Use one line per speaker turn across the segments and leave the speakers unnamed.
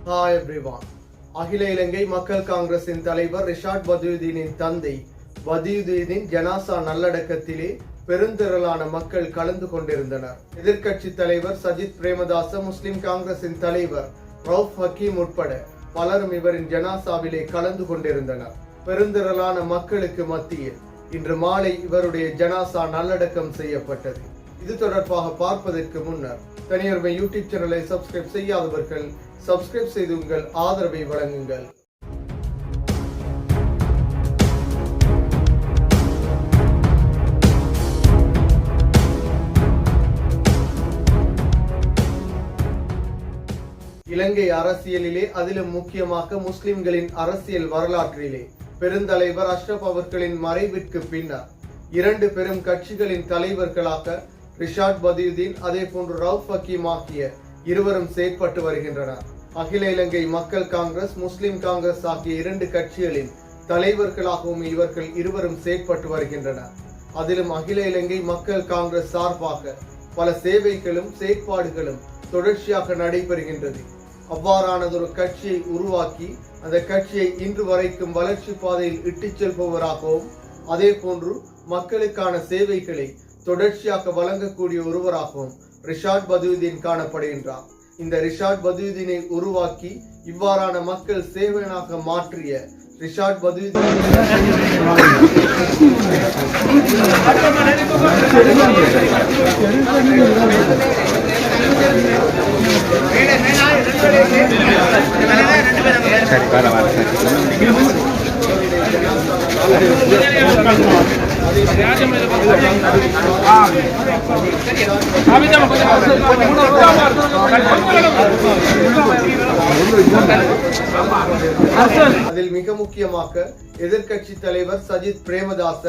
Hi everyone. அகில இலங்கை மக்கள் காங்கிரசின் தலைவர் ரிஷாட் பதியுதீனின் தந்தை பதியுதீனின் ஜனாசா நல்லடக்கத்திலே பெருந்திரளான மக்கள் கலந்து கொண்டிருந்தனர். எதிர்க்கட்சி தலைவர் சஜித் பிரேமதாச, முஸ்லிம் காங்கிரசின் தலைவர் ரவுப் ஹக்கீம் உட்பட பலரும் இவரின் ஜனாசாவிலே கலந்து கொண்டிருந்தனர். பெருந்திரளான மக்களுக்கு மத்தியில் இன்று மாலை இவருடைய ஜனாசா நல்லடக்கம் செய்யப்பட்டது. இது தொடர்பாக பார்ப்பதற்கு முன்னர் தனியுரிமை யூடியூப் சேனலை சப்ஸ்கிரைப் செய்யாதவர்கள் சப்ஸ்கிரைப் செய்து உங்கள் ஆதரவை வழங்குங்கள். இலங்கை அரசியலிலே, அதிலும் முக்கியமாக முஸ்லிம்களின் அரசியல் வரலாற்றிலே பெருந்தலைவர் அஷ்ரப் அவர்களின் மறைவிற்கு பின்னர் இரண்டு பெரும் கட்சிகளின் தலைவர்களாக ரிஷாட் பதியுதீன் அதே போன்று ரவுப் ஹக்கீம் ஆகிய இருவரும் செயற்பட்டு வருகின்றனர். அகில இலங்கை மக்கள் காங்கிரஸ், முஸ்லிம் காங்கிரஸ் ஆகிய இரண்டு கட்சிகளின் தலைவர்களாகவும் இவர்கள் இருவரும் செயற்பட்டு வருகின்றனர். அதிலும் அகில இலங்கை மக்கள் காங்கிரஸ் சார்பாக பல சேவைகளும் செயற்பாடுகளும் தொடர்ச்சியாக நடைபெறுகின்றது. அவ்வாறானதொரு கட்சியை உருவாக்கி அந்த கட்சியை இன்று வரைக்கும் வளர்ச்சி பாதையில் இட்டுச் செல்பவராகவும் அதே போன்று மக்களுக்கான சேவைகளை தொடர்ச்சியாக வழங்கக்கூடிய ஒருவராகவும் ரிஷாட் பதியுதீன் காணப்படுகின்றார். இந்த ரிஷாட் பதியுதீனை உருவாக்கி இவ்வாறான மக்கள் சேவனாக மாற்றிய ரிஷாட் பதியுதீன் அதில் மிக முக்கியமாக எதிர்க்கட்சி தலைவர் சஜித் பிரேமதாச,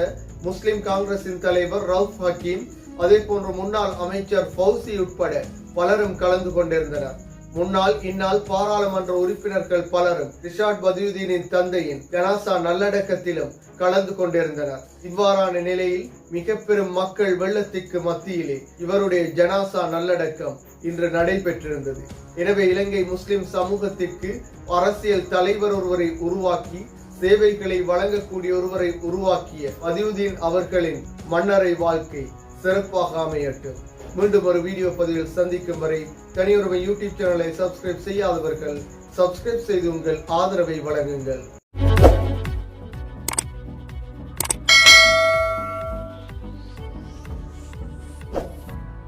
முஸ்லிம் காங்கிரசின் தலைவர் ரவுப் ஹக்கீம், அதே போன்று முன்னாள் அமைச்சர் ஃபௌசி உட்பட பலரும் கலந்து கொண்டிருந்தனர். முன்னாள் இந்நாள் பாராளுமன்ற உறுப்பினர்கள் பலரும் ரிஷாட் பதியுதீனின் தந்தையின் ஜனாசா நல்லடக்கத்திலும் கலந்து கொண்டிருந்தனர். இவ்வாறான நிலையில் மிக பெரும் மக்கள் வெள்ளத்திற்கு மத்தியிலே இவருடைய ஜனாசா நல்லடக்கம் இன்று நடைபெற்றிருந்தது. எனவே இலங்கை முஸ்லிம் சமூகத்திற்கு அரசியல் தலைவர் ஒருவரை உருவாக்கி சேவைகளை வழங்கக்கூடிய ஒருவரை உருவாக்கிய பதியுதீன் அவர்களின் மன்னரை வாழ்க்கை சிறப்பாக அமையட்டும். மீண்டும் ஒரு வீடியோ பதிவில் சந்திக்கும் வரை தனியுரிமை யூடியூப் சேனலை சப்ஸ்கிரைப் செய்யாதவர்கள் சப்ஸ்கிரைப் செய்து உங்கள் ஆதரவை வழங்குங்கள்.